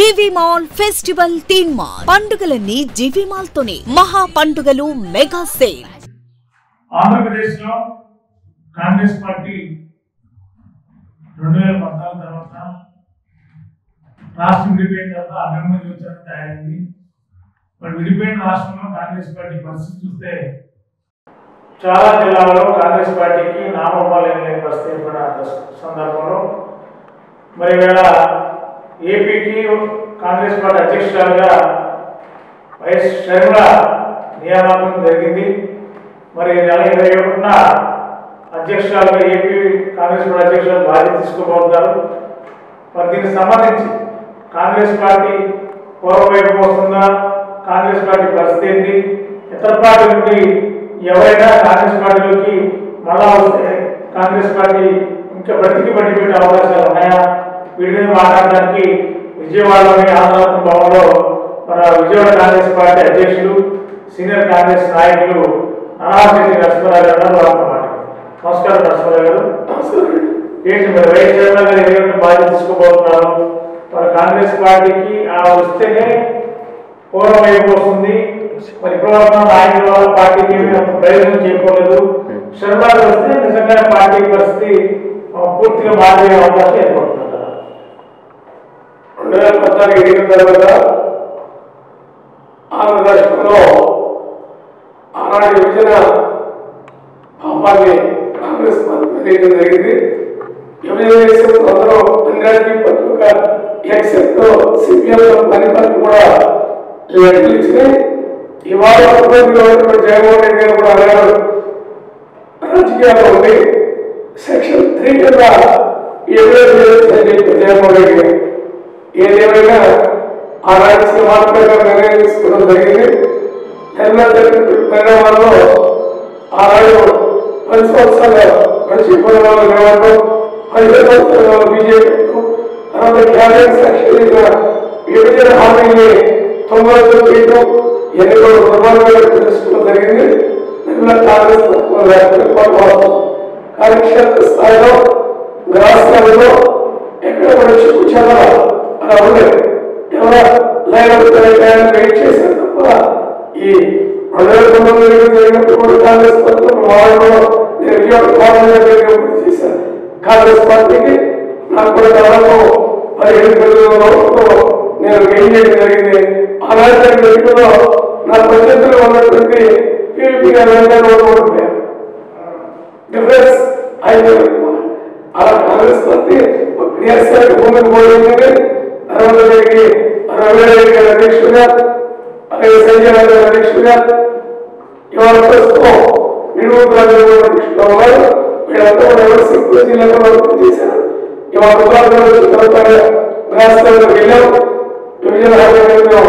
జీవి mall festival theme mall పండుగలన్నీ జీవి mall తోనే మహా పండుగలు మెగా సేల్. ఆంధ్రప్రదేశ్ లో కాంగ్రెస్ పార్టీ 2014 తర్వాత రాష్ట్రం విడిపోయిన తర్వాత అగ్రమ యోచన తయారైంది. మరి విడిపోయిన రాష్ట్రంలో కాంగ్రెస్ పార్టీ పరిస్థితి చూస్తే చాలా జిల్లాల్లో కాంగ్రెస్ పార్టీకి నామమాలేని లేని పరిస్థితి ఏర్పడిన సందర్భంలో మరి వేళ ఏపీకి కాంగ్రెస్ పార్టీ అధ్యక్షురాలుగా వైఎస్ షర్మిల నియామకం జరిగింది. మరి నెల 21న అధ్యక్షురాలుగా ఏపీ కాంగ్రెస్ పార్టీ అధ్యక్షురాలు బాధ్యత తీసుకోబోతున్నారు. మరి దీనికి సంబంధించి కాంగ్రెస్ పార్టీ పూర్వవైపు వస్తుందా, కాంగ్రెస్ పార్టీ పరిస్థితి ఏంటి, ఇతర పార్టీ నుండి ఎవరైనా కాంగ్రెస్ పార్టీలోకి మళ్ళా వస్తే కాంగ్రెస్ పార్టీ ఇంకా బ్రతికి పట్టిపెట్టే అవకాశాలు ఉన్నాయా, వీటి మీద మాట్లాడడానికి విజయవాడలోని ఆంధ్రరత్న భవన్లో మన విజయవాడ కాంగ్రెస్ పార్టీ అధ్యక్షులు సీనియర్ కాంగ్రెస్ నాయకులు నరసింహ నరసింహారావు గారు వారితో మాట్లాడారు. నమస్కారం నరసింహారావు గారు. ఏంటి మరి వైఎస్ షర్మిల గారు ఏమైనా బాధ్యత తీసుకోబోతున్నారు? మరి కాంగ్రెస్ పార్టీకి వస్తేనే పూర్వవైపు వస్తుంది. మరి ఇప్పటివరకు నాయకుల వల్ల పార్టీకి ప్రయోజనం చేయకూడదు. షర్మిల గారు వస్తే నిజంగా పార్టీ పరిస్థితి పూర్తిగా మారే అవకాశం ఏర్పడుతుంది. 2014 ఎన్నికల తర్వాత ఆంధ్ర రాష్ట్రంలో ఆనాటి విభజన పాపాన్ని కాంగ్రెస్ పార్టీ జరిగింది. విభజన చేసిన అందరూ అన్నిటికీ పట్టుక ఎక్సెప్ట్ సిపిఎం పరిపాలన కూడా లెక్కలు ఇచ్చినాయి. ఇవాళ జగన్మోహన్ రెడ్డి గారు కూడా అన్నారు రాజకీయాల్లో ఉండి సెక్షన్ 3 కింద జగన్మోహన్ రెడ్డి గారు ఏదేమైనా ఆ రాజకీయ మార్పుగా నిర్ణయం తీసుకోవడం జరిగింది. పరిణామాల్లో ఆనాడు 10 సంవత్సరాల పరిశీలనలో నిలబడటం, 15 సంవత్సరాల బీజేపీ తర్వాత క్యాబినెట్ సెక్షన్ విభజన హామీని 9 చేయడం ఎన్నికలు ప్రధానంగా తెలుసుకోవడం జరిగింది. కాంగ్రెస్ కార్యక్షేత్ర స్థాయిలో గ్రామాల్లో ఎక్కడ కూడా కూర్చోదా అలా ఉండేది. ఎవరో లైన్ వెయిట్ చేశారు తప్ప ఈ 2019 జరిగినప్పుడు కాంగ్రెస్ పార్టీ నేను చేశాను. కాంగ్రెస్ పార్టీకి నాకు కూడా దాదాపు 17 నేను గెయిన్ చేయడం జరిగింది. అలాంటి వ్యక్తుల్లో నా ప్రత్యర్థులు ఉన్నటువంటి టీడీపీ ఓడిపోయారు. డిఫరెన్స్ 5 అలా కాంగ్రెస్ పార్టీ క్రియాశీలక భూమికి పోయింది. నరేంద్రరెడ్డి రవిరెడ్డి గారి అధ్యక్షుడిగా, అలాగే సంజయ్ గారి అధ్యక్షుడిగా, ఇవాళ ప్రస్తుతం నిడుగుల అధ్యక్షుడిగా ఉన్నారు. వీళ్ళంతా కూడా ఎవరు సింపుల్ జిల్లాలో చేశారు. ఇవాళ రాష్ట్రాలకు వెళ్ళాం. విభజన హామీలో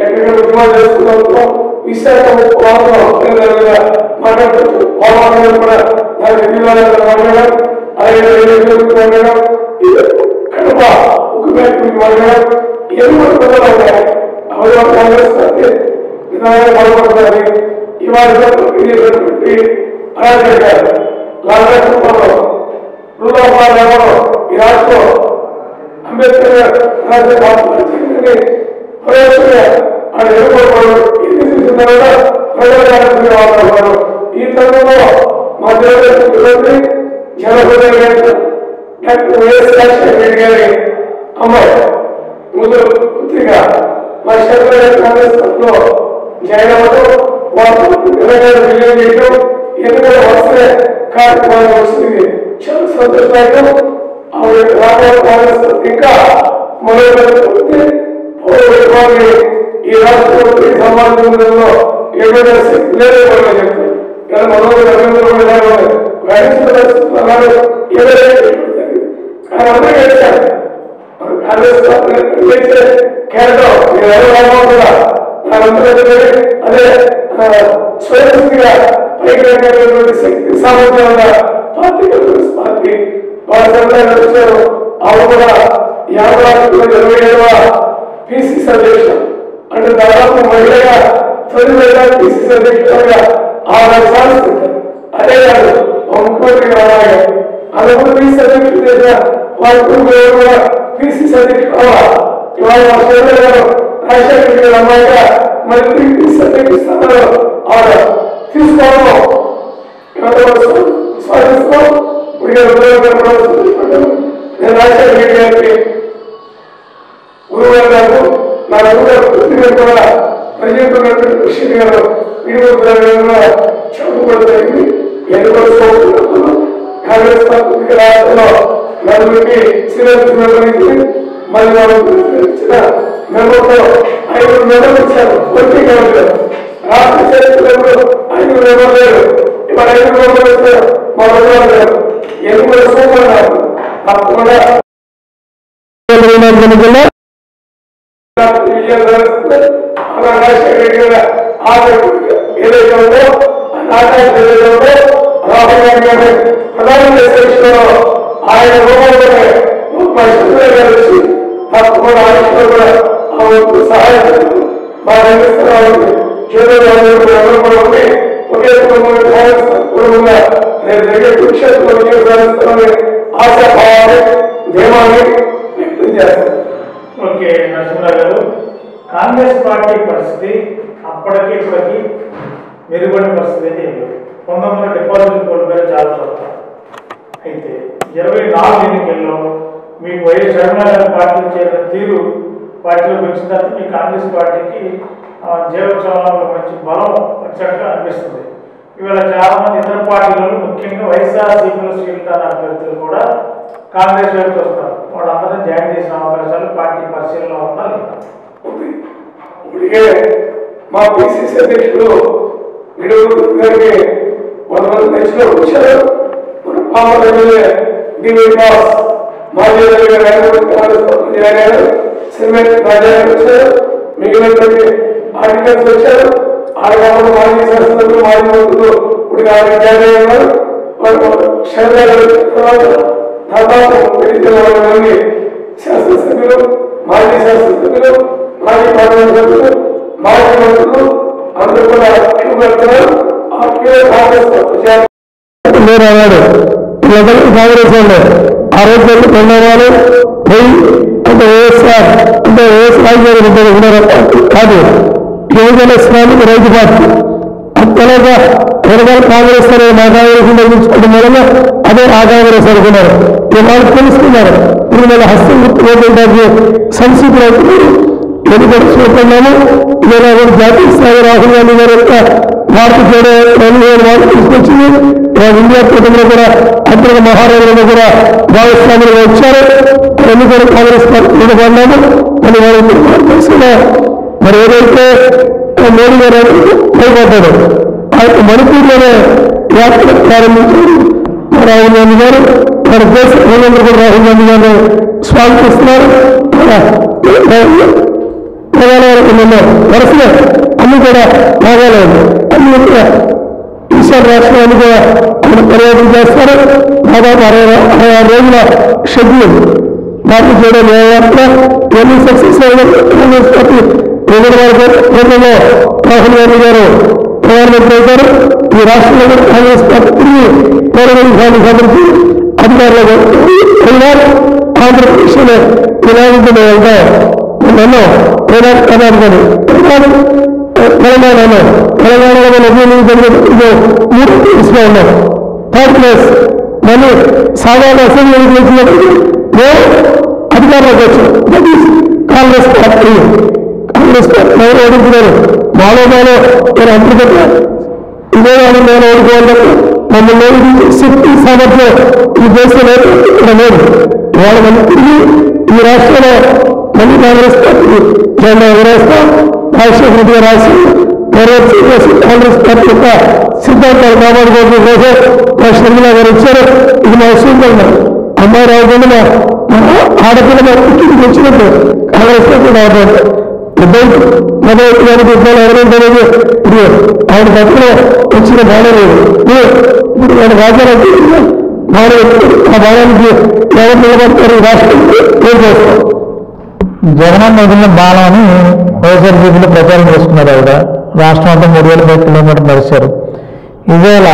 ఎక్కడెక్కడ ఉద్యమాలు చేసుకున్నాం. విశాఖ మాట్లాడుతూ పోరాటం కూడా మాట్లాడాం. అలాగే కడప ఉక్కు ఫ్యాక్టరీకి మాట్లాడాం. ఇవన్నీ కూడా ఉన్నాయి. అవయవ కాంగ్రెస్ పార్టీ విధానంగా బలపడుతుంది. ఇవాళ అరాజకాలు లాభం రూపాయలు ఈ రాష్ట్రం అంబేద్కర్ రాజ్యాంగ ఈ తరంలో మా జనహృదయ డాక్టర్ వైఎస్ రాజశేఖర రెడ్డి గారి అమ్మాయి ముందు పుత్రిక మా శర్మ కాంగ్రెస్ పార్టీలో జాయిన్ అవ్వడం, విజయం చేయడం, ఎన్నికల వస్తే కార్యక్రమాలు వచ్చింది. చాలా సంతోషదాయకం. ఆవిడ కాంగ్రెస్ ఇంకా మొదలవుతుంది. ఈ రాష్ట్రంలో సమాజంలో ఏమైనా లేదు చెప్తారు. కానీ కాంగ్రెస్ అదే స్వయంగా పైకి శక్తి సామర్థ్యంగా పార్టీ కాంగ్రెస్ పార్టీ వాళ్ళ వచ్చారు. ఆవిడ కూడా 27వ పిసిసి అధ్యక్షుడు అంటే దాదాపు మహిళగా తొలి మహిళ పిసిసి అధ్యక్షులుగా 6 సార్లు అదే కాదు ముఖ్యమంత్రి రావాలి. అదొక పిసిసి అధ్యక్షుడు చేసిన వాళ్ళ కూడా పిసిసి అధ్యక్షుడు ఇవాళ మా శేఖర్ గారు రాజశేఖర రెడ్డి గారు అమ్మాయిగా మరి స్థానంలో ఆవిడ తీసుకోవడం స్వాగతిస్తాం. నేను రాజశేఖర రెడ్డి గారికి గురువు గారు నా గురువు గారు కూడా ప్రజెంట్ కృష్ణ గారు వీడియో చెప్పడం జరిగింది. ఎన్నికలు కాంగ్రెస్ పార్టీ రాష్ట్రంలో నలుగురికి సీనియర్ మెంబర్కి మళ్ళీ ఇచ్చిన మెంబర్తో 5 మెంబర్లు ఇచ్చారు. వర్కింగ్ మెంబర్లు రాష్ట్ర చరిత్రలో 5 మెంబర్లు లేరు. ఇవాళ 5 మెంబర్లు ఇస్తే మా మెంబర్లు లేరు. ఎన్నికలు సూపర్ తప్పకుండా ఏదైతే ఉందో రాహుల్ గాంధీ గారి ప్రధానమంత్రి విషయంలో ఆయన రూపంలోనే వచ్చి తప్పకుండా ఆలోచన కూడా సహాయం మా రంగస్థానానికి చేతులు ఉండి ఒకే కుటుంబంగా నేను జరిగే కురుక్షేత్రంలో సాధిస్తానని ఆశాభావాన్ని ధీమాన్ని వ్యక్తం చేస్తాను. ఓకే నరసింహరావు గారు, కాంగ్రెస్ పార్టీ పరిస్థితి అప్పటికి ఇప్పటికి మెరుగుపడిన పరిస్థితి అయితే ఏమి లేదు. 1900 డిపాజిట్లు కోల్పోయారు చాలా చోట్ల. అయితే 24 ఎన్నికల్లో మీకు వైఎస్ జగన్మోహన్ పార్టీకి చేరిన తీరు పార్టీలోకి వచ్చిన తర్వాత మీ కాంగ్రెస్ పార్టీకి జీవోత్సవంలో మంచి బలం వచ్చినట్టుగా అనిపిస్తుంది. ఇవాళ చాలామంది ఇతర పార్టీలలో ముఖ్యంగా వైఎస్ఆర్సీపీలో శ్రీకాంత్ అభ్యర్థులు కూడా కాంగ్రెస్ వైపు వస్తారు. వాళ్ళందరినీ జాయిన్ చేసిన అవకాశాలు పార్టీ పరిశీలనలో ఉందా లేదా? ఇప్పటికే మా పిసిసి అధ్యక్షుడు గారికి 100 మంది నచ్చిన వచ్చారు. పాప ఎమ్మెల్యే డివికాస్ మాజీ సిమెంట్ రాజాగారు వచ్చారు. మిగిలినటువంటి ఆర్టికల్స్ వచ్చారు. ఆడకాకుండా మాజీ శాసనసభ్యులు మాజీ మంత్రులు ఇప్పుడు జాయిన్ అయ్యారు. దాదాపు 20 మంది శాసనసభ్యులు మాజీ శాసనసభ్యులు మాజీ పార్లమెంట్ సభ్యులు మాజీ మంత్రులు అందరూ కూడా క్యూ పెడుతున్నారు. ఆ క్యూ కాంగ్రెస్ అన్నాడు కాంగ్రెస్ వాళ్ళు ఆ రోజు కొన్నారు పోయి అంటే వైఎస్ఆర్ అంటే వైఎస్ఆర్ కాదు యువజన శ్రామిక రైతు పార్టీ అంతలాగా తెలంగాణ కాంగ్రెస్ మా కాంగ్రెస్ నిర్మించుకోవడం వల్ల అదే ఆ కాంగ్రెస్ అనుకున్నారు. వాళ్ళు తెలుసుకున్నారు. ఇప్పుడు మన హస్తం గుర్తుకోవడానికి సంస్కృతులు అవుతున్నారు. ఎన్నికలు చూస్తున్నాము. ఇలా జాతీయ స్థాయి రాహుల్ గాంధీ గారి యొక్క భారత జోడో వాళ్ళు తీసుకొచ్చింది. ఇండియా కూటమిలో కూడా అంతర్గత మహారాజులలో కూడా భాగస్వాములుగా వచ్చారు. ఎన్నికలు కాంగ్రెస్ పార్టీ నిలబడినాము. మరి వాళ్ళు తెలుసుకున్నా మరి ఏదైతే మోడీ గారు భయపడ్డాడు ఆ యొక్క మణిపూర్లోనే యాత్ర ప్రారంభించారు రాహుల్ గాంధీ గారు. మన దేశ ప్రజలందరూ కూడా రాహుల్ గాంధీ గారిని స్వాగతిస్తున్నారు. వరుసగా అన్ని కూడా నాగాలాండ్ అన్ని ఈశాన్య రాష్ట్రాన్ని కూడా ఆయన పర్యటన చేస్తారు. దాదాపు 66 రోజుల షెడ్యూల్ పార్టీ చేయడం యాత్ర ఎన్ని సక్సెస్ కాంగ్రెస్ పార్టీ కేంద్రంలో రాహుల్ గాంధీ గారు ప్రధానమంత్రి అవుతారు. ఈ రాష్ట్రంలో కూడా కాంగ్రెస్ పార్టీ సంబంధించి అధికారులు అయినారు. ఆంధ్రప్రదేశ్లో తెలంగాణలో వెళ్తాం నన్ను కర్ణాటకని తెలంగాణలో 3 ప్లేస్లో ఉన్నాం. 3rd ప్లేస్ మళ్ళీ సాధారణ అసెంబ్లీ వచ్చినప్పుడు అధికారంలోకి వచ్చాం. That is Congress party. Congress party ఎవరు ఓడించున్నారు మాలో నేను అంతర్గత ఇదే వాళ్ళు నేను ఓడుకోవాలంటే మమ్మల్ని శక్తి సామర్థ్యం ఈ దేశంలో ఇక్కడ లేదు. వాళ్ళ మళ్ళీ తిరిగి ఈ రాష్ట్రంలో మళ్ళీ కాంగ్రెస్ పార్టీ జెండా ఎగరేస్తాం. రాజశేఖర రెడ్డి గారు రాసి కాంగ్రెస్ పార్టీ యొక్క సిద్ధాంతాలు కాపాడుకోవడం కోసం షర్మిలా గారు వచ్చారు. ఇది మా సూచన. అమ్మాయి రావకుండా ఆడపిల్ల పుట్టింటికి వచ్చినట్టు కాంగ్రెస్ పార్టీ రావడం మొదటి గారికి ఇబ్బంది ఎవరైనా తెలియదు. ఇప్పుడు ఆయన పక్కన వచ్చిన బాధలేదు. ఇప్పుడు ఆయన రాజారెడ్డి బాధ ఆ బాధానికి ఎవరు నిలబడతారు రాష్ట్రం ఏం చేస్తాం. జగన్ వదిలిన బాణం అని వైఎస్ఆర్సీపీలో ప్రచారం చేసుకున్నారు. ఆవిడ రాష్ట్రం అంతా 3000 కిలోమీటర్లు నడిచారు. ఇవేళ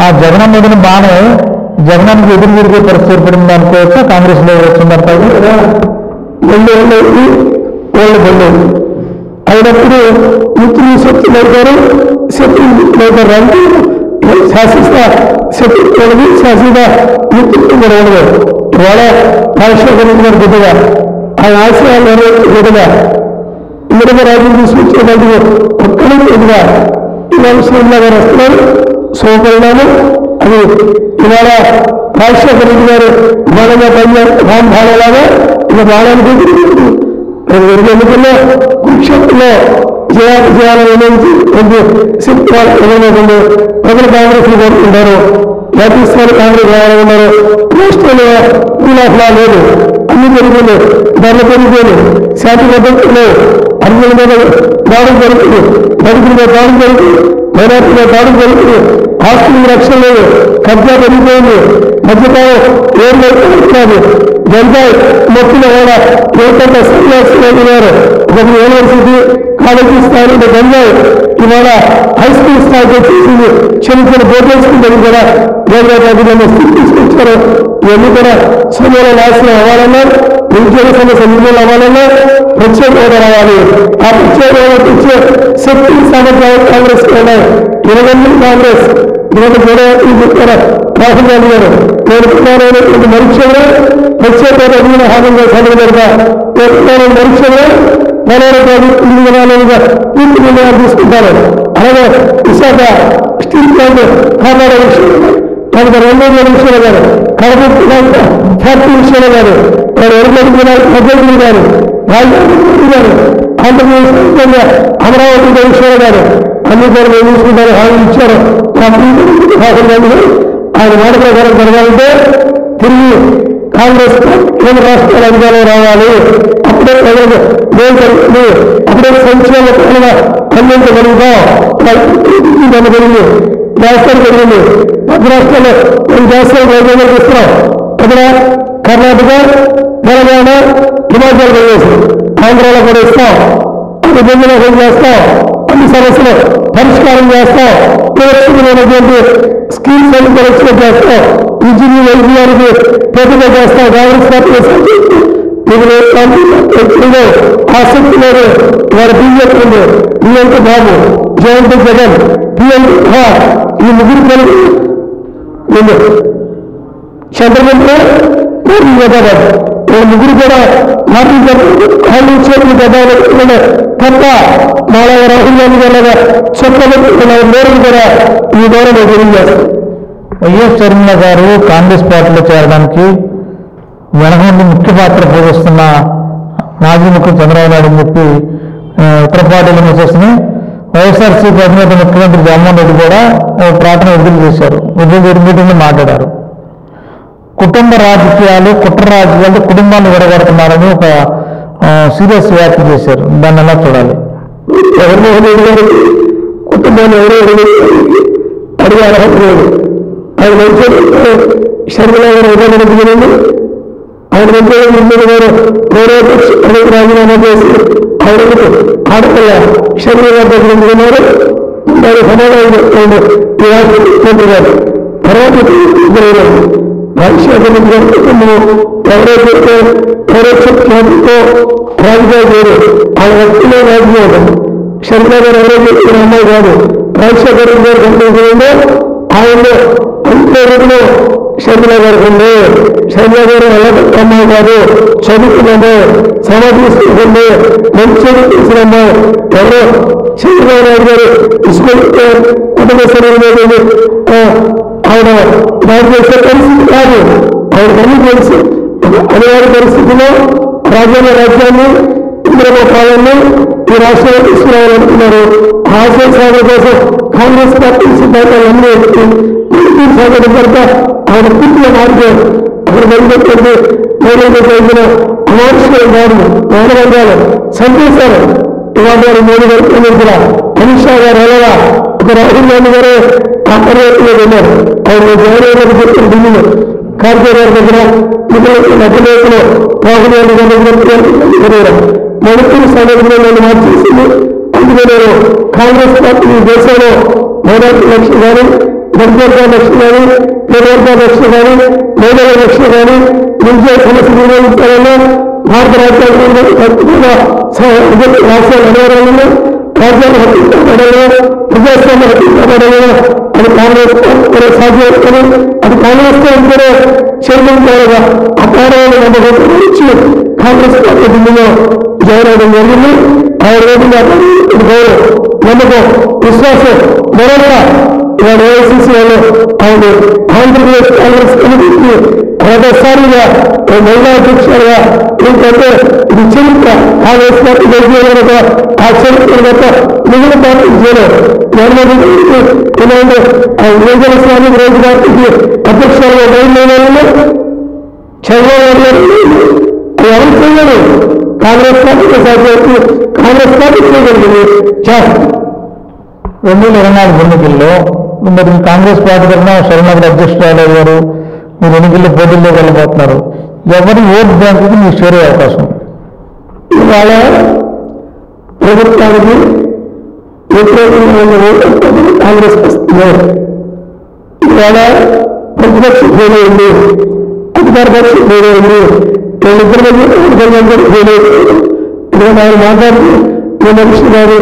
ఆ జగన్ వదిలిన బాణం జగనానికి ఎదురు తిరిగే పరిస్థితి ఏర్పడింది అనుకోవచ్చా? కాంగ్రెస్ లో వచ్చిందంటారు. వాళ్ళు పడ్డారు. అయినప్పుడు మిత్రులు శత్రులు అవుతారు, శత్రులు మిత్రులు అవుతారు. అంటే శాసిస్త శత్రుత్వాలని శాసిత మిత్రుత్వం కూడా ఉండదు. ఇవాళ రాజశేఖర గారు బిడ్డగా ఆయన ఆశయాలు నెరవేర్చే బిడ్డగా ఇంద్రమ రాజ్యం తీసుకొచ్చేటప్పుడు ఒక్కడే బిడ్డగా ఇవాళ శ్రీనివాస గారు వస్తున్నారు. శుభపరిణామం అది. ఇవాళ రాజశేఖర రెడ్డి గారు బాణంగా పనిచేస్తారు, రామ్ బాణలాగా ఇలా బాణానికి ఎన్నికల్లో కురుక్షేత్రంలో చేయాలని ప్రజలు కాంగ్రెస్ కోరుకుంటారు, పాకిస్తాన్ కాంగ్రెస్ కావాలన్నారు. రాష్ట్రంలో అసలు లేదు, అన్ని పెరుగుతుంది, ధరలు పెరుగుతుంది, శాంతి భద్రతలు అర్జున మీద దాడులు జరుగుతుంది, దళితుల మీద దాడులు జరుగుతుంది, మైనార్టీ మీద దాడులు జరుగుతుంది, ఆస్తుల రక్షణ లేదు, కబ్జా పెరిగిపోయింది, మధ్యకాలం ఏం లేదు. జనతా మొత్తం కూడా ఏకంగా సన్యాసి గారు ఒక యూనివర్సిటీ కాలేజీ స్థాయి గంజాయి ఇవాళ హై స్కూల్ స్థాయికి వచ్చేసింది. చిన్న చిన్న బోర్డులు కూడా గంజాయి తీసుకొచ్చారు. ఇవన్నీ కూడా సమయంలో నాశనం అవ్వాలన్నా, నిరుద్యోగ సమస్య నిర్మూలన అవ్వాలన్నా ప్రత్యేక హోదా రావాలి. ఆ ప్రత్యేక హోదా ఇచ్చే శక్తి సామర్థ్యాలు కాంగ్రెస్ ఉన్నాయి. 20 కాంగ్రెస్ 20 రాహుల్ గాంధీ గారు నేర్పుతున్నారనేటువంటి మరుక్షణమే ప్రత్యేక హోదా హామీగా సాధనగా నేర్పుతున్నారని మరుక్షణమే పూర్తి నిర్ణయాలు తీసుకుంటారు. అలాగే విశాఖ స్టీల్ ప్లాంట్ కాపాడే విషయంలో కనుక 2 విషయాలు గారు, కడప ఫ్యాక్టరీ విషయంలో గారు, పద్ధతులు గారు, రాజధాని గారు, ఆంధ్రప్రదేశ్ అమరావతి విషయాలు గారు అన్ని కూడా మేము తీసుకుంటారు, హామీ ఇచ్చారు. రాహుల్ గాంధీ గారు ఆయన మాట ప్రకారం జరగాలంటే తిరిగి కాంగ్రెస్ కేంద్ర రాష్ట్రాల అధికారంలో రావాలి. అప్పుడే ప్రజలకు మేలు జరుగుతుంది, అప్పుడే సంక్షేమ పనులుగా అందించగలుగుతాం. జరిగింది, రాష్ట్రాలు జరిగింది, పది రాష్ట్రాల్లో మేము రాష్ట్రాలు రైతులకు ఇస్తున్నాం. అక్కడ కర్ణాటక, తెలంగాణ, హిమాచల్ ప్రదేశ్, ఆంధ్రాలో కూడా ఇస్తాం. అన్ని బిల్లులు చేస్తాం, అన్ని సమస్యలు పరిష్కారం చేస్తాం. సురక్షితమైనటువంటి స్కీమ్స్ అన్ని పరిష్కారం చేస్తాం. ఇంజనీర్ వైద్యానికి ప్రతిభ చేస్తాం. కాంగ్రెస్ పార్టీ ఆసక్తి లేదు, వారి బీజేపీ ఉంది, పిఎల్కి బాబు, జయంతి జగన్, పిఎల్ ఈ ముగ్గురు కలిగి చంద్రబాబు ప్రధాని ఈ ముగ్గురు కూడా పార్టీ చేతులు ప్రధాని తప్ప మాలా రాహుల్ గాంధీ గారు చెప్పబెట్టుకున్న మేరకు కూడా ఈ ద్వారా తెలియజేస్తారు. వైఎస్ షర్మిల గారు కాంగ్రెస్ పార్టీలో చేరడానికి వెనకండి ముఖ్య పాత్ర పోషిస్తున్న మాజీ ముఖ్యమంత్రి చంద్రబాబు నాయుడు అని చెప్పి ఇతర పార్టీలు విమర్శిస్తున్నాయి. వైఎస్ఆర్సీపీ అధినేత ముఖ్యమంత్రి జగన్మోహన్ రెడ్డి కూడా ప్రార్థన విడుదల చేశారు. విడుదల మీటింగ్లో మాట్లాడారు. కుటుంబ రాజకీయాలు, కుట్ర రాజకీయాలు కుటుంబాన్ని విడగొడుతున్నారని ఒక సీరియస్ వ్యాఖ్య చేశారు. దాన్ని ఎలా చూడాలి? జగన్మోహన్ రెడ్డి గారి కుటుంబాన్ని ఎవరో అడిగే అర్హత లేదు. ఆయన మంచి షర్మిల గారు ఉదాహరణ ఆయన మంచి గారు గౌరవ రాజీనామా చేసి ఆయన ఆడపిల్ల షర్మిల గారి దగ్గర ఎందుకున్నారు. దాని సమాధానం చెప్తాడు గారు. తర్వాత రాజశేఖర రెడ్డి గారి కుటుంబం ఎవరైతే ఎవరో రాజకీయ పేరు ఆయన వ్యక్తిలో రాజకీయం. షర్మిల గారు ఎవరో చెప్పిన అమ్మాయి కాదు. రాజశేఖర రెడ్డి గారు కనిపించిందో ఆయన అంతే రోజులో షర్మిల గారికి ఉంది. షర్మిల గారు అమ్మాయి కాదు, చదువుకున్నాము, సమాధిస్తుంది, మంచి చదువుతున్నాము. ఎవరో చంద్రబాబు నాయుడు గారు స్కూల్ కుటుంబ సభ్యులు ఆయన దాని చేసే పరిస్థితి కాదు. ఆయనకు అన్ని తెలుసు. అనివార్య పరిస్థితిలో రాజ్యాన్ని ఇంద్రమ పాలనని ఈ రాష్ట్రంలో తీసుకురావాలనుకున్నారు. ఆశయ సాధన కోసం కాంగ్రెస్ పార్టీ సిద్ధాంతాలన్నీ సాగడం కనుక ఆయన పూర్తిగా మారిపోయారు. అక్కడ బయలుపెట్టింది మోదీ అమానుషమైన దాడులు, మానవంగాలు చంపేశారు. ఇవాళ గారు మోదీ గారు కూడా అమిత్ షా గారు ఎలా ఒక రాహుల్ గాంధీ గారు ఆ పర్యటనలో వెళ్ళారు. ఆయన జగన్ చెప్పిన ఢిల్లీలో కార్గే గారి దగ్గర మధ్యలో రాహుల్ గాంధీ గారు మణిపూర్ సందర్భంలో మార్చేసింది. అందుకే నేను కాంగ్రెస్ పార్టీ దేశంలో మైనార్టీ లక్ష్యం కానీ, దళిత లక్ష్యం కానీ, పేదవర్గ లక్ష్యం కానీ, మహిళల లక్ష్యం కానీ, నిరుద్యోగ సమస్య నిర్వహించాలని భారత రాజ్యాంగంలో రాష్ట్రాలు అడగడంలో రాజ్యాంగ హత్తించబడలో ప్రజాస్వామ్య హత్తించబడలో అది కాంగ్రెస్ సాధ్యపడుతుంది. అది కాంగ్రెస్ కూడా చైర్మన్ ద్వారా అపారమైన నమ్మకం ఇచ్చి కాంగ్రెస్ పార్టీ ఢిల్లీలో జాయిన్ అవ్వడం జరిగింది. ఆ రోజున నమ్మకం విశ్వాసం మరొక ఇవాళ ఏఐసిసి వాళ్ళు ఆయన ఆంధ్రప్రదేశ్ కాంగ్రెస్ కమిటీకి మొదటిసారిగా మహిళా అధ్యక్షులుగా ఏంటంటే ఇది చరిత్ర కాంగ్రెస్ పార్టీ గెలిచిన ఆ చరిత్ర గత మిగిలిన పార్టీ చేయలేదు. యువజన స్వామి రోజు పార్టీకి అధ్యక్షులుగా బయలుదేరాలని చంద్రబాబు ఎవరు చేయలేదు. కాంగ్రెస్ పార్టీకి సాధ్యపడి కాంగ్రెస్ పార్టీ చేయగలిగింది. 2024 ఎన్నికల్లో మరి కాంగ్రెస్ పార్టీ తరఫున శరణ్ అధ్యక్షురాలు అయ్యారు. మీరు ఎన్నికల్లో పోటీల్లో వెళ్ళిపోతున్నారు. ఎవరి ఓటు బ్యాంకుకి మీరు చేరే అవకాశం? ఇవాళ ప్రభుత్వానికి వ్యతిరేకంగా ఉన్న ఓటు కాంగ్రెస్ వస్తున్నారు. ఇవాళ ప్రతిపక్షం ఫెయిల్ అయింది, అధికార పక్షం ఫెయిల్ అయింది. వీళ్ళిద్దరి మధ్య ఫెయిల్ అయింది. ఇక్కడ ఆయన మాట్లాడుతూ ఈ మనిషి గారు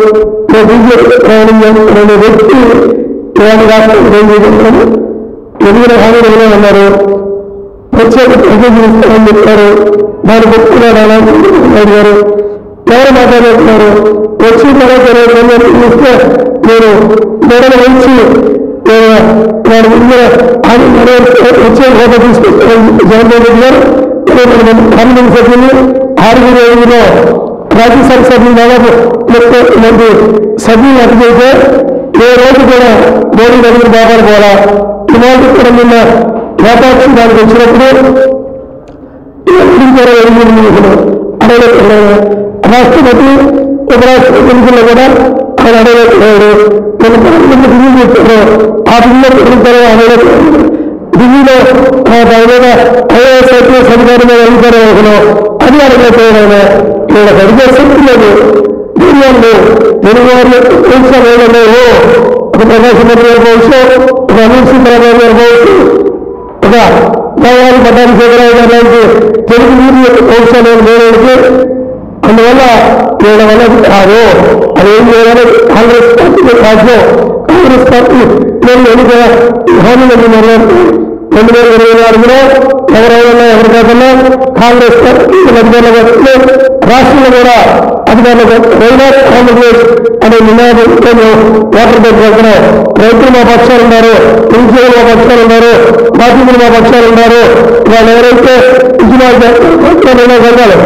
బీజేపీ ప్రయాణం చేస్తున్న వ్యక్తి ఇవాళ రాష్ట్రం చేయగలుగుతాము. ఎదుగుల హామీలు ఉన్నారు, ప్రత్యేక ప్రతినిధిస్తారని చెప్పారు. దాని చెప్తున్నాడు నాయుడు గారు. ఎవరు మాట్లాడుతున్నారు? వచ్చి తర్వాత ఇస్తే నేను మెడలు వేసి వాడి ముందు వచ్చే హోదా తీసుకొస్తాను జగన్మోహన్ రెడ్డి గారు. 12 సభ్యులు 6 రాజ్యసభ సభ్యులు దాదాపు 30 మంది సభ్యులు అటుకైతే ఏ రోజు కూడా మోడీ దగ్గర బాబాలు పోలా. ఇవాళ కూడా నిన్న వ్యాపాక్షి దానికి వచ్చినప్పుడు రాష్ట్రపతి ఉపరాష్ట్రపతి ఎన్నికల్లో కూడా ఆయన అడగలేకపోయాడు. ఢిల్లీ చెప్పారు. ఆ పిల్లలు ఎన్నికలు అడగలేకపోయాడు. ఢిల్లీలో ఐఏఎస్ ఐపీఎస్ అధికారులు ఎన్నికలు అది అడగలేకపోయాడు. ఆయన వీళ్ళకి అడిగే శక్తి లేదు. ఢిల్లీలో తెలుగు వారిలో ఒక ప్రకాశం రెడ్డి గారు పోవచ్చు, ఒక అనిల్ సింహరావు గారు పోవచ్చు, ఒక దేవాలయ పట్టాభి శేఖరరావు గారు లాంటి తెలుగు నీరు యొక్క పౌరుషాలు వేరేకి. అందువల్ల వీళ్ళ వల్ల కాదు. అదేం చేయాలి? కాంగ్రెస్ పార్టీ రాజ్యం కాంగ్రెస్ పార్టీ నేను ఎన్నిక హామీలు నెరవేరుతుంది. 2024లో ఎవరైనా ఎవరి కాకుండా కాంగ్రెస్ పార్టీ అధికారులు వస్తే రాష్ట్రంలో కూడా అధికారులు వైనాట్ ఆంధ్రప్రదేశ్ అనే నినాదంతో ఓటర్ దగ్గర రైతులు మా పక్షాలు ఉన్నారు, నిరుద్యోగులు మా పక్షాలు ఉన్నారు, బాధితులు మా పక్షాలు ఉన్నారు. వాళ్ళు ఎవరైతే ఉద్యమాలు సంఘాలు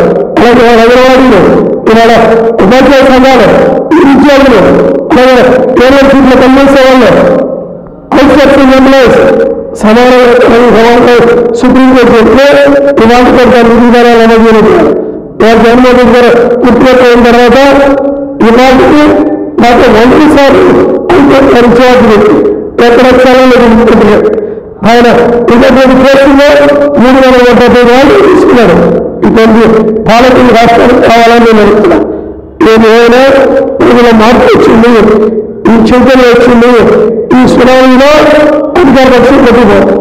అలాగే హైదరాబాదీలు ఇవాళ ఉపాధ్యాయ సంఘాలు నిరుద్యోగులు అలాగే కేరళ సీట్ల పనిచేసే వాళ్ళు అవుట్సోర్సింగ్ ఎంప్లాయీస్ సమానంగా సుప్రీంకోర్టు చెప్తే ఇవాళ దాని విధానాలు అమలు చేయలేదు. వారు జగన్మోహన్ రెడ్డి గారు ముఖ్యమంత్రి అయిన తర్వాత ఇవాళకి నాకు 1 సార్లు పరిచయాలు పెట్టి ఎక్కడ స్థలంలో ఆయన ఇటువంటి కేసుల్లో 335 వాళ్ళు తీసుకున్నారు. ఇటువంటి పాలకులు రాష్ట్రానికి కావాలని నేను అడుగుతున్నాను. నేను ఏమైనా ప్రజల మార్పు వచ్చింది, ఈ చింతన వచ్చింది, ఈ సునామీలో అధికార పక్షం పెట్టిపోతుంది.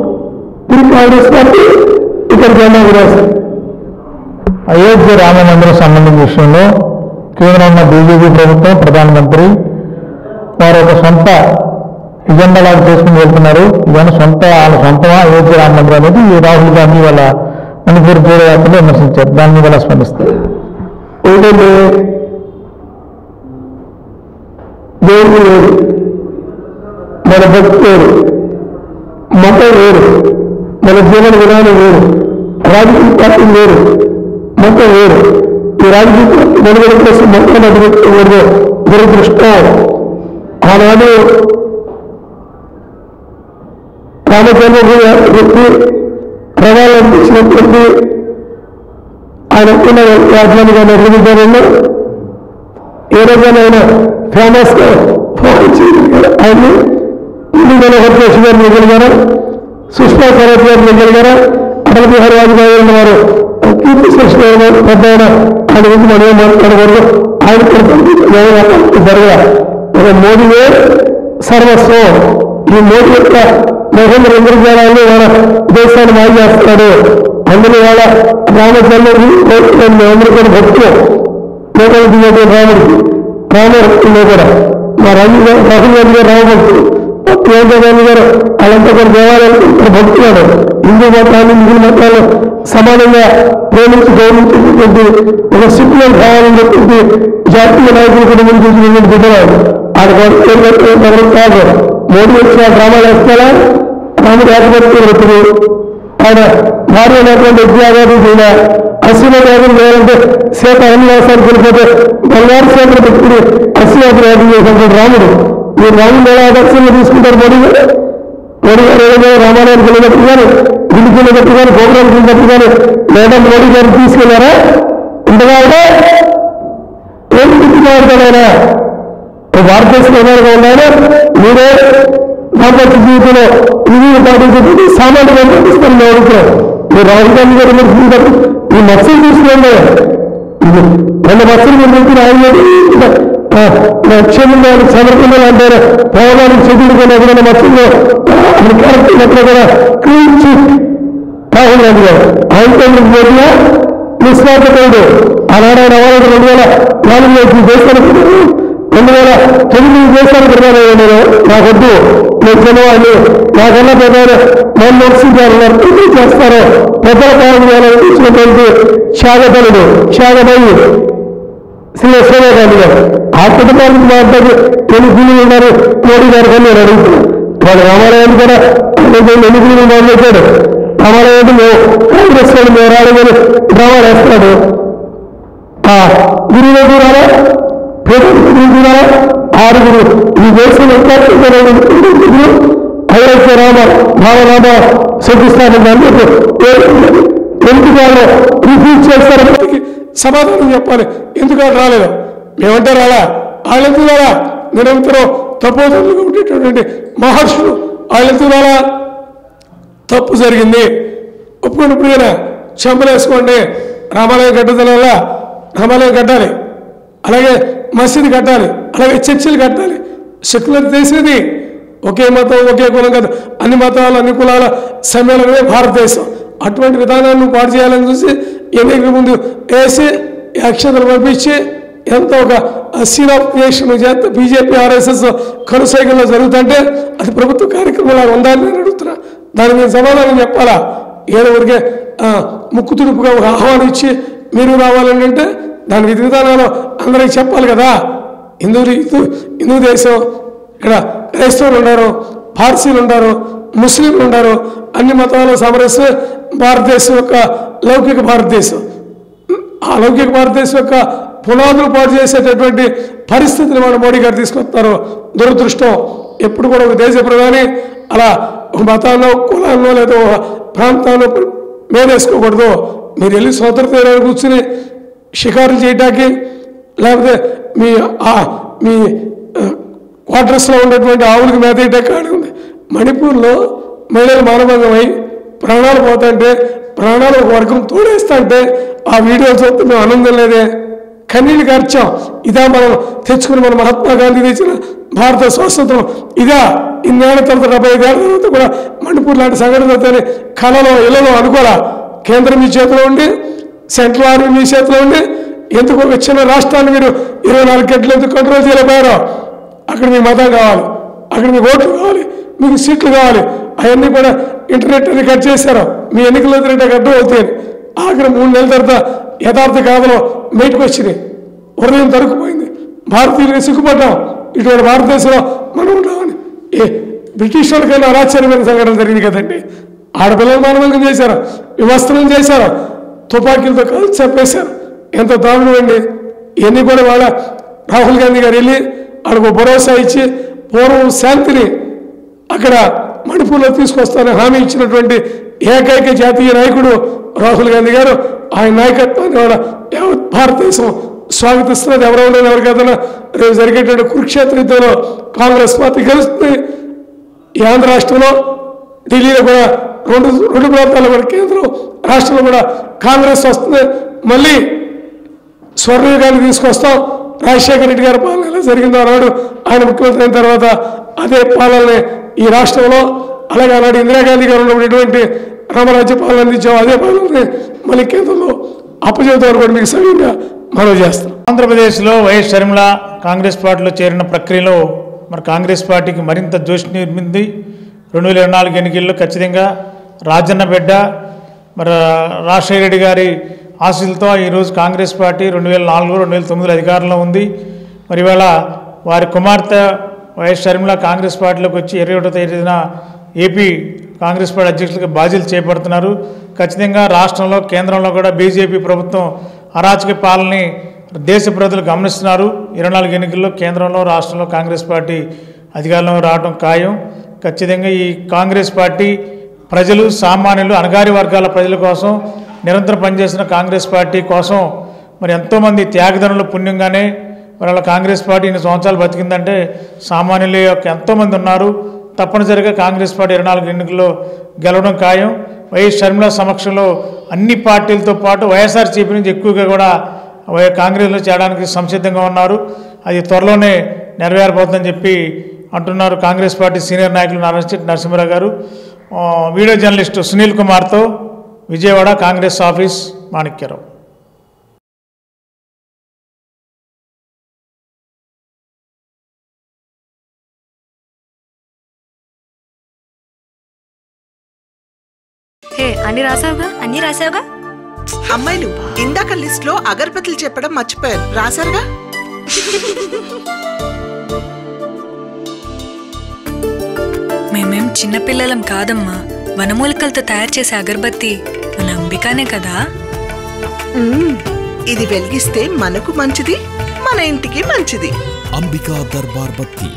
ఇది కాంగ్రెస్ పార్టీ ఇక్కడ జెండా విరాసం. అయోధ్య రామ మందిరం సంబంధించిన విషయంలో కేంద్రంలో బీజేపీ ప్రభుత్వం ప్రధానమంత్రి వారు ఒక సొంత ఎజెండాలాగా చేసుకుని వెళ్తున్నారు. ఇవన్నీ వాళ్ళ సొంతమా అయోధ్య రామ మందిరం అనేది రాహుల్ గాంధీ వాళ్ళ మణిపూర్ తీవ్రయాత్రలో విమర్శించారు. దాని మీద ఎలా స్పందిస్తారు? ఏంటంటే దేవుడు వేరు, మన భక్తి వేరు, మతం వేరు, మన జీవన విధానం వేరు, రాజకీయ పార్టీ వేరు, మతం వేరు. ఈ రాజకీయ మనుగడ కోసం మతాన్ని అభివృద్ధి దురదృష్టం. ఆనాడు రామజన్మభూమి వ్యక్తి ప్రమాణాలు ఇచ్చినటువంటి ఆయన రాజ్యాన్ని నిర్మించారన్నా ఏ రోజైనా ఆయన ఫేమస్ గా ఆయన్ని ఇండి మనోహర్ జోషి గారు మిగిలిగారా, సుష్మా స్వరాజ్ గారు మిగిలిగారా, అటల్ బిహారీ వాజ్పేయి గారు వారు కీర్తి శేషి గారు పెద్ద ఆయన గురించి మనం మాట్లాడకూడదు. ఆయన జరగ ఒక మోడీయే సర్వస్వం. ఈ మోడీ యొక్క మహేంద్ర ఇంద్రజాలాన్ని మన దేశాన్ని మాయ చేస్తున్నాడు. అందులో వాళ్ళ రామచంద్రుడు అందరికీ భక్తులు లోకానికి రాముడికి రామభక్తుల్లో కూడా మా రాహుల్ గాంధీ గారు రామభక్తులు, ప్రియాంక గాంధీ గారు వాళ్ళంతా కూడా దేవాలయాలు భక్తులు. హిందూ మతాన్ని మిగిలిన మతాలు సమానంగా ప్రేమించి గౌరవించేటువంటి ఒక సిక్కులను కావాలని చెప్పి జాతీయ నాయకులు కూడా ముందుకు బిడ్డరాడు ఆడ కాదు. మోడీ వచ్చిన డ్రామాలు వేస్తారా రాముడు ఏకపడుతున్నప్పుడు ఆయన భార్య అయినటువంటి విద్యాగారి కూడా అశ్వమయాగం చేయాలంటే సీత అన్నివాసానికి వెళ్ళిపోతే బంగారు సీతలు పెట్టుకుని అశ్వయాగం చేసినటువంటి రాముడు. మీరు రాముడు ఎలా ఆదర్శంగా తీసుకుంటారు మోడీ గారు? మోడీ గారు ఏదైనా రామాలయానికి వెళ్ళినట్టు కానీ గుడికి వెళ్ళినట్టు కానీ ప్రోగ్రాంకి వెళ్ళినట్టు కానీ లేదా మోడీ గారిని తీసుకెళ్లారా? ఇంతగా ఏం గుర్తుపెడతాడైనా భారతదేశంలో ఎవరుగా ఉన్నారో మీరే దాంపత్య జీవితంలో ఇది పాటించేది సామాన్యంగా పాటిస్తాను మేము అడుగుతున్నాం. మీరు రాహుల్ గాంధీ గారు మీరు ఈ మత్స్యం చూసుకోండి. 2 మత్స్యం మీరు ఆయన క్షేమంగా సమర్పణలు అంటారు పోవడానికి చెదులుకొని ఎక్కడైనా మత్స్యంలో క్యారెక్టర్ కూడా క్లీన్ చీఫ్ రాహుల్ గాంధీ గారు ఆయనతో పోటీగా నిస్వార్థకుడు. ఆనాడు ఆయన అవార్డు 2004 దేశానికి 2009 దేశానికి ప్రధానమయ్యా. నేను నాకొద్దు, నేను చదవాలి, నాకన్నా పెద్ద మన్మోహన్ సింగ్ గారు చేస్తారో పెద్దల కాలం ఇచ్చినటువంటి త్యాగతనుడు త్యాగమయ్యి శ్రీ సోనియా గాంధీ గారు ఆ కుటుంబానికి మాట్లాడి ఎన్ని గుళ్ళు ఉన్నారు మోడీ గారు కానీ నేను అడుగుతున్నాను. వాళ్ళు రామాలయాన్ని కూడా ఎన్ని గుళ్ళు మొదలెట్టాడు. రామాలయాన్ని కాంగ్రెస్ వాడు మేము రాలేదని డ్రామాలు వేస్తున్నాడు. గురువులో దూరాలా దూరాలా 6 ఈ దేశంలో ఐరోప్య రామ శంకుస్థాపన ఎందుకు వాళ్ళు రిఫ్యూజ్ చేస్తారు సమాధానం చెప్పాలి. ఎందుకు వాళ్ళు రాలేదు? మేమంటే రాలా, వాళ్ళెందుకు రాలా? నిరంతరం తపోధనులుగా ఉండేటటువంటి మహర్షులు వాళ్ళెందుకు రాలా? తప్పు జరిగింది ఒప్పుకున్నప్పుడు కదా చెంపలేసుకోండి. రామాలయం కట్టుదల వల్ల రామాలయం కట్టాలి, అలాగే మసీదు కట్టాలి, అలాగే చర్చిలు కట్టాలి. సెక్యులర్ దేశం ఒకే మతం ఒకే కులం కాదు, అన్ని మతాలు అన్ని కులాల సమ్మేళనమే భారతదేశం. అటువంటి విధానాన్ని పాటు చేయాలని చూసి ఎన్నికల ముందు వేసి అక్షతలు పంపించి ఎంత ఒక సీన్ ఆఫ్ క్రియేషన్ చేస్తే బీజేపీ ఆర్ఎస్ఎస్ కరుసైకిల్లో జరుగుతుంటే అది ప్రభుత్వ కార్యక్రమాలు ఉండాలని నేను అడుగుతున్నా. దాని మీద సమాధానం చెప్పాలా? ఏదో ఊరికే ముక్కు తుడుపుగా ఒక ఆహ్వానం ఇచ్చి మీరు రావాలని అంటే దాని విధి విధానాలు అందరికీ చెప్పాలి కదా. హిందూ దేశం, ఇక్కడ క్రైస్తవులు ఉన్నారు, పార్సీలు ఉన్నారు, ముస్లింలు ఉన్నారు, అన్ని మతాల సామరస్య భారతదేశం యొక్క లౌకిక భారతదేశం. ఆ లౌకిక భారతదేశం యొక్క పునాదులు పాటు చేసేటటువంటి పరిస్థితిని మన మోడీ గారు తీసుకొస్తున్నారు. దురదృష్టం. ఎప్పుడు కూడా ఒక దేశ ప్రధాని అలా మతాల్లో కులాల్లో లేదా ప్రాంతాల్లో మేనేసుకోకూడదు. మీరు వెళ్ళి స్వతంత్ర తీరాన్ని కూర్చుని షికారులు చేయడానికి లేకపోతే మీ క్వార్టర్స్లో ఉన్నటువంటి ఆవులకి మేత వేయటం కాడి ఉంది. మణిపూర్లో మహిళలు మానభంగమై ప్రాణాలు పోతుంటే ప్రాణాలు ఒక వర్గం తోడేస్తుంటే ఆ వీడియో చూస్తే మేము ఆనందం లేదే, కన్నీళ్ళు కార్చాం. ఇదా మనం తెచ్చుకుని మన మహాత్మా గాంధీ తెచ్చిన భారత స్వాతంత్రం ఇదా? ఇన్నేళ్ల తర్వాత 75 ఏళ్ల తర్వాత కూడా మణిపూర్ లాంటి సంఘటనలతో కళలో ఇళ్లలో అనుకోరా? కేంద్రం మీ చేతిలో ఉండి, సెంట్రల్ ఆర్మీ మీ చేతిలో ఉండి, ఎందుకు ఒక చిన్న రాష్ట్రాన్ని మీరు 24 గంటలు ఎందుకు కంట్రోల్ చేయలేకపోయారో? అక్కడ మీ మతం కావాలి, అక్కడ మీకు ఓట్లు కావాలి, మీకు సీట్లు కావాలి, అవన్నీ కూడా ఇంటర్నెట్ అని కట్ చేశారు. మీ ఎన్నికల ఇంటర్నెట్ అడ్డు అవుతాయి. ఆఖరి 3 నెలల తర్వాత యథార్థ కాదలో బయటకు వచ్చింది. హృదయం తరుక్కుపోయింది. భారతీయులు సిగ్గుపడ్డాం. ఇటువంటి భారతదేశంలో మనం ఉన్నామని. బ్రిటిష్ వాళ్ళకైనా ఆశ్చర్యమైన సంఘటన జరిగింది కదండి. ఆడపిల్లలు మానవంగం చేశారు, వివస్త్రం చేశారు, తుపాకీలతో కలిసి చంపేశారు. ఎంత దారుణం అండి. ఇవన్నీ కూడా వాళ్ళ రాహుల్ గాంధీ గారు వెళ్ళి వాళ్ళకు భరోసా ఇచ్చి పూర్వం శాంతిని అక్కడ మణిపూర్లో తీసుకొస్తానని హామీ ఇచ్చినటువంటి ఏకైక జాతీయ నాయకుడు రాహుల్ గాంధీ గారు. ఆయన నాయకత్వాన్ని వాళ్ళ భారతదేశం స్వాగతిస్తున్నది. ఎవరైనా ఎవరి కదన్నా రేపు జరిగేటువంటి కురుక్షేత్ర యుద్ధంలో కాంగ్రెస్ పార్టీ గెలుస్తుంది. ఈ ఆంధ్ర రాష్ట్రంలో ఢిల్లీలో కూడా రెండు ప్రాంతాల్లో కూడా కేంద్రం రాష్ట్రంలో కూడా కాంగ్రెస్ వస్తుంది. మళ్ళీ స్వర్ణయుగాన్ని తీసుకొస్తాం. రాజశేఖర రెడ్డి గారి పాలన ఎలా జరిగిందో ఆనాడు ఆయన ముఖ్యమంత్రి అయిన తర్వాత అదే పాలనని ఈ రాష్ట్రంలో, అలాగే ఆనాడు ఇందిరాగాంధీ గారు ఉన్నటువంటి రామరాజ్య పాలన అందించాం, అదే పాలన మళ్ళీ కేంద్రంలో అప్పచెబుతామని కూడా మీకు సవ్యంగా మనవి చేస్తాం. ఆంధ్రప్రదేశ్లో వైఎస్ షర్మిల కాంగ్రెస్ పార్టీలో చేరిన ప్రక్రియలో మరి కాంగ్రెస్ పార్టీకి మరింత జోష్ నిర్మింది. 2024 ఎన్నికల్లో ఖచ్చితంగా రాజన్న బిడ్డ మరి రాజశేఖర రెడ్డి గారి ఆశీస్సులతో ఈరోజు కాంగ్రెస్ పార్టీ 2004, 2009 అధికారంలో ఉంది. మరి ఇవాళ వారి కుమార్తె వైఎస్ షర్మిల కాంగ్రెస్ పార్టీలోకి వచ్చి 21వ తేదీన ఏపీ కాంగ్రెస్ పార్టీ అధ్యక్షులుగా బాధ్యతలు చేపడుతున్నారు. ఖచ్చితంగా రాష్ట్రంలో కేంద్రంలో కూడా బీజేపీ ప్రభుత్వం అరాచక పాలనని దేశ ప్రజలు గమనిస్తున్నారు. 24 ఎన్నికల్లో కేంద్రంలో రాష్ట్రంలో కాంగ్రెస్ పార్టీ అధికారంలో రావడం ఖాయం. ఖచ్చితంగా ఈ కాంగ్రెస్ పార్టీ ప్రజలు సామాన్యులు అణగారి వర్గాల ప్రజల కోసం నిరంతరం పనిచేసిన కాంగ్రెస్ పార్టీ కోసం మరి ఎంతోమంది త్యాగదనుల పుణ్యంగానే మరి వాళ్ళ కాంగ్రెస్ పార్టీ ఇన్ని సంవత్సరాలు బతికిందంటే సామాన్యుల యొక్క ఎంతోమంది ఉన్నారు. తప్పనిసరిగా కాంగ్రెస్ పార్టీ 24 ఎన్నికల్లో గెలవడం ఖాయం. వైఎస్ షర్మిల సమక్షంలో అన్ని పార్టీలతో పాటు వైఎస్ఆర్సీపీ నుంచి ఎక్కువగా కూడా కాంగ్రెస్లో చేరడానికి సంసిద్ధంగా ఉన్నారు. అది త్వరలోనే నెరవేరబోతుందని చెప్పి అంటున్నారు కాంగ్రెస్ పార్టీ సీనియర్ నాయకులు నారాయణ నరసింహారావు గారు. వీడియో జర్నలిస్టు సునీల్ కుమార్తో విజయవాడ కాంగ్రెస్ ఆఫీస్ మాణిక్యరావు. అన్ని రాసావుగా అమ్మాయిలు ఇందాక లిస్ట్ లో అగరబత్తులు చెప్పడం మర్చిపోయారు, రాశారుగా? మేమేం చిన్నపిల్లలం కాదమ్మా. వనమూలికలతో తయారు చేసే అగరబత్తి మన అంబికానే కదా. ఇది వెలిగిస్తే మనకు మంచిది, మన ఇంటికి మంచిది. అంబికా దర్బార్ బత్తి.